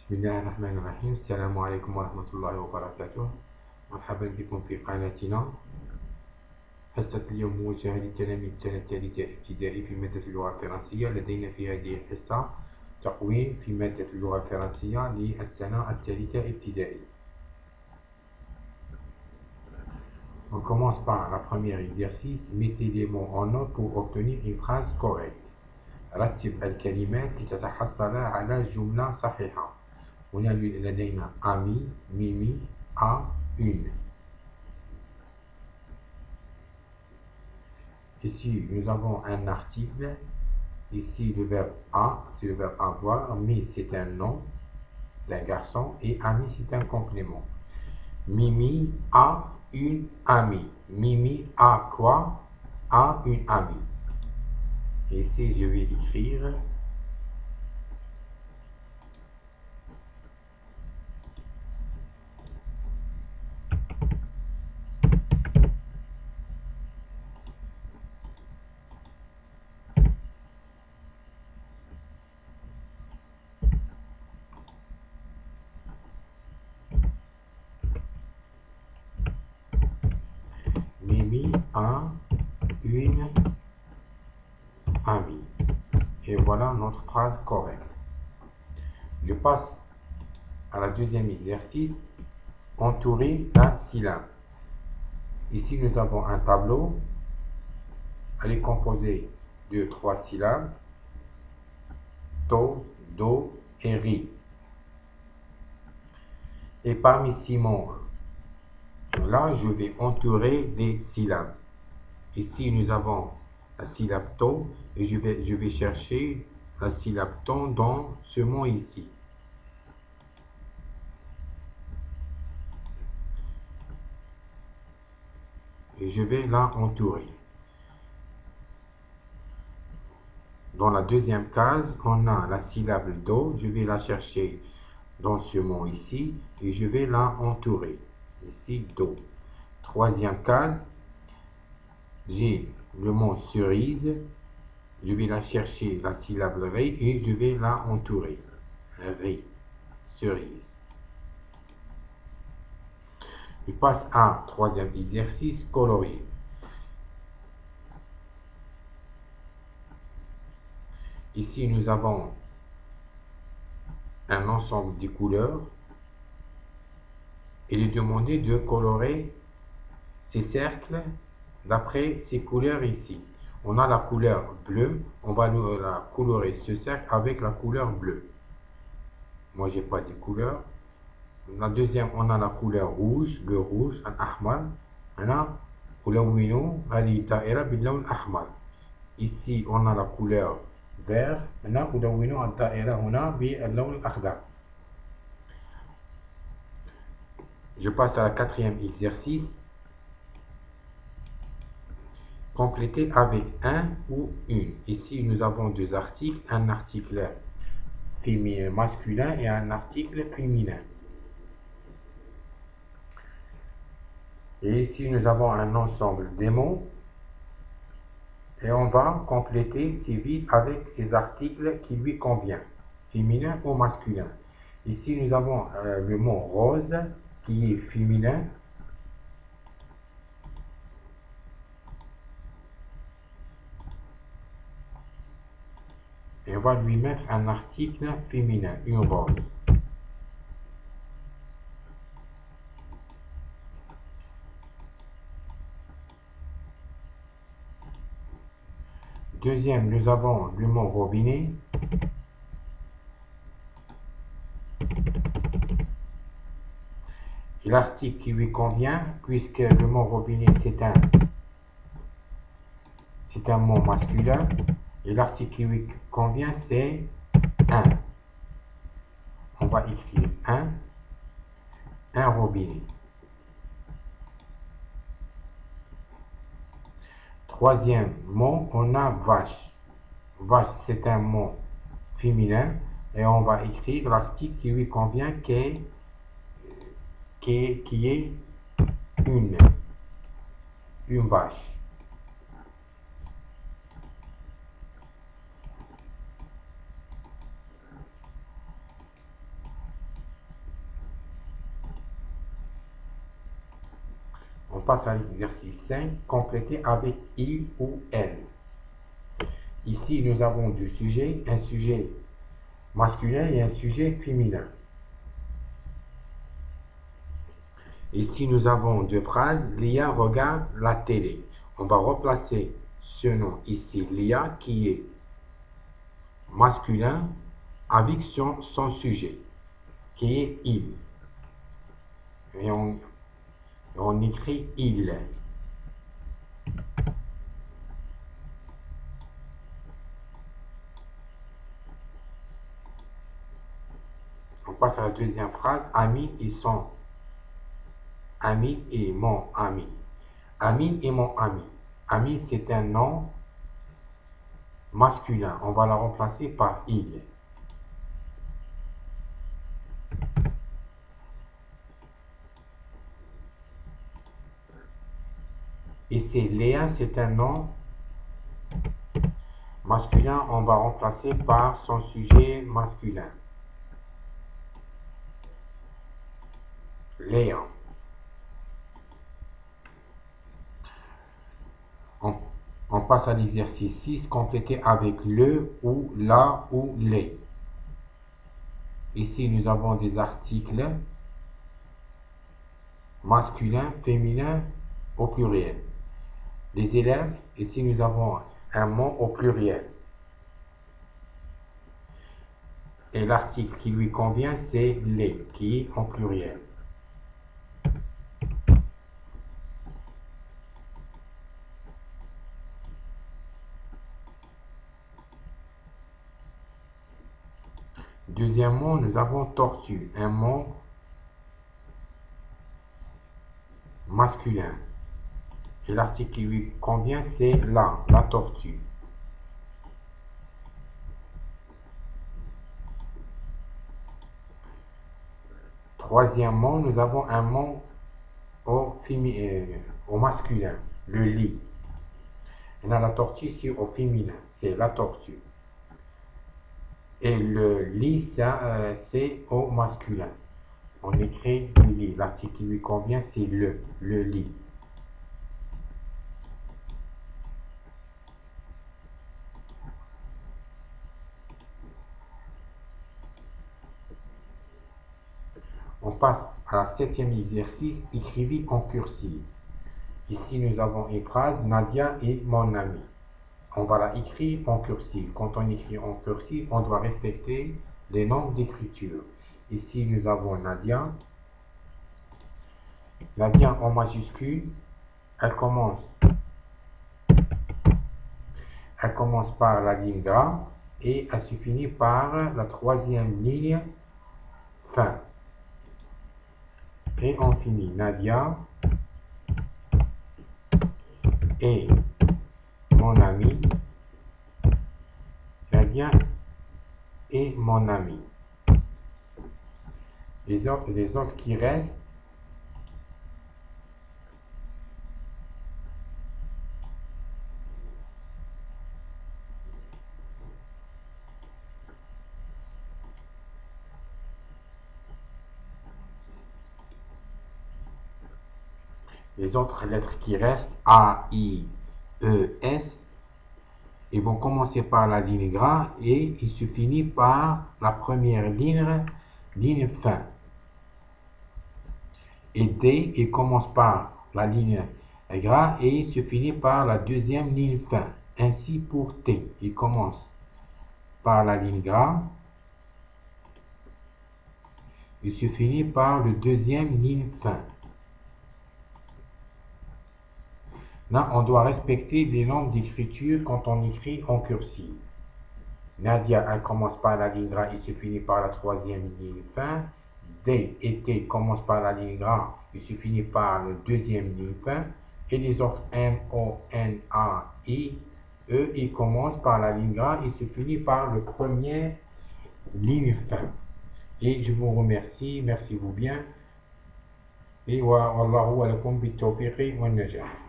بسم الله الرحمن الرحيم. السلام عليكم ورحمة الله وبركاته. مرحبا بكم في قناتنا. حصة اليوم موجهة لتلاميذ السنة الثالثة ابتدائي في مادة اللغة الفرنسية. لدينا في هذه الحصة تقويم في مادة اللغة الفرنسية للسنة الثالثة ابتدائي. On commence par la première exercice. Mettez les mots en note pour obtenir une phrase correcte. رتب الكلمات لتتحصل على جملة صحيحة. هنا لدينا ami, mimi, a, une. Ici, nous avons un article. Ici, le verbe a, c'est le verbe avoir. Mi, c'est un nom d'un garçon. Et ami, c'est un complément. Mimi a une amie. Mimi a quoi? A une amie. Et ici, je vais écrire Mimi a une amie. Et voilà notre phrase correcte. Je passe à la deuxième exercice. Entourer la syllabe. Ici, nous avons un tableau. Elle est composée de 3 syllabes. To, do et ri. Et parmi ces mots là, je vais entourer les syllabes. Ici, nous avons la syllabe to et je vais chercher la syllabe ton dans ce mot ici. Et je vais la entourer. Dans la deuxième case, on a la syllabe do. Je vais la chercher dans ce mot ici et je vais la entourer. Ici, do. Troisième case, j'ai le mot cerise. Je vais la chercher, la syllabe ré, et je vais la entourer. Ré, cerise. Je passe à troisième exercice, colorier. Ici, nous avons un ensemble de couleurs. Il est demandé de colorer ces cercles d'après ces couleurs ici. On a la couleur bleue, on va la colorer ce cercle avec la couleur bleue. Moi, j'ai pas de couleur. La deuxième, on a la couleur rouge, le rouge, الأحمر. هنا ألون هذه الدائرة باللون الأحمر. Ici, on a la couleur vert. هنا ألون الدائرة هنا باللون الأخضر. Je passe à la quatrième exercice. Compléter avec un ou une. Ici, nous avons deux articles. Un article féminin masculin et un article féminin. Et ici, nous avons un ensemble des mots. Et on va compléter ces vides avec ces articles qui lui conviennent, féminin ou masculin. Ici, nous avons le mot rose qui est féminin. Et on va lui mettre un article féminin, une rose. Deuxième, nous avons le mot robinet. Et l'article qui lui convient, puisque le mot robinet c'est un mot masculin. Et l'article qui lui convient, c'est un. On va écrire un robinet. Troisième mot, on a vache. Vache, c'est un mot féminin. Et on va écrire l'article qui lui convient, qui est une vache. passe à l'exercice 5, compléter avec il ou elle. Ici, nous avons du sujet, un sujet masculin et un sujet féminin. Ici, nous avons deux phrases. Lia regarde la télé. On va replacer ce nom ici, Lia, qui est masculin, avec son sujet, qui est il. Et on écrit il. On passe à la deuxième phrase. Ami et son ami et mon ami. Ami et mon ami. Ami, c'est un nom masculin. On va la remplacer par il. Ici, Léa, c'est un nom masculin. On va remplacer par son sujet masculin. Léa. On passe à l'exercice 6, compléter avec le ou la ou les. Ici, nous avons des articles masculins, féminins au pluriel. Les élèves, ici nous avons un mot au pluriel. Et l'article qui lui convient, c'est les, qui est en pluriel. Deuxièmement, nous avons tortue, un mot masculin. Et l'article qui lui convient, c'est la tortue. Troisièmement, nous avons un mot au masculin, le lit. On a la tortue ici au féminin, c'est la tortue. Et le lit, c'est au masculin. On écrit le lit. L'article qui lui convient, c'est le lit. On passe à la septième exercice, écrivez en cursive. Ici, nous avons une phrase, Nadia est mon ami. On va la écrire en cursive. Quand on écrit en cursive, on doit respecter les normes d'écriture. Ici, nous avons Nadia. Nadia en majuscule, elle commence par la ligne gras et elle se finit par la troisième ligne fin. Et on finit Nadia et mon ami. Nadia et mon ami. Les autres qui restent, lettres qui restent, A, I, E, S, ils vont commencer par la ligne gras et il se finit par la première ligne fin. Et D, il commence par la ligne gras et il se finit par la deuxième ligne fin. Ainsi pour T, il commence par la ligne gras, il se finit par le deuxième ligne fin. Là, on doit respecter les normes d'écriture quand on écrit en cursive. Nadia, elle commence par la ligne gras, il se finit par la troisième ligne fin. D et T commencent par la ligne gras, il se finit par la deuxième ligne fin. Et les autres M, O, N, A, I, E, ils commencent par la ligne gras, il se finit par le premier ligne fin. Et je vous remercie, merci vous bien. Et wa Allahu alakum bi tawfiqi wa najah.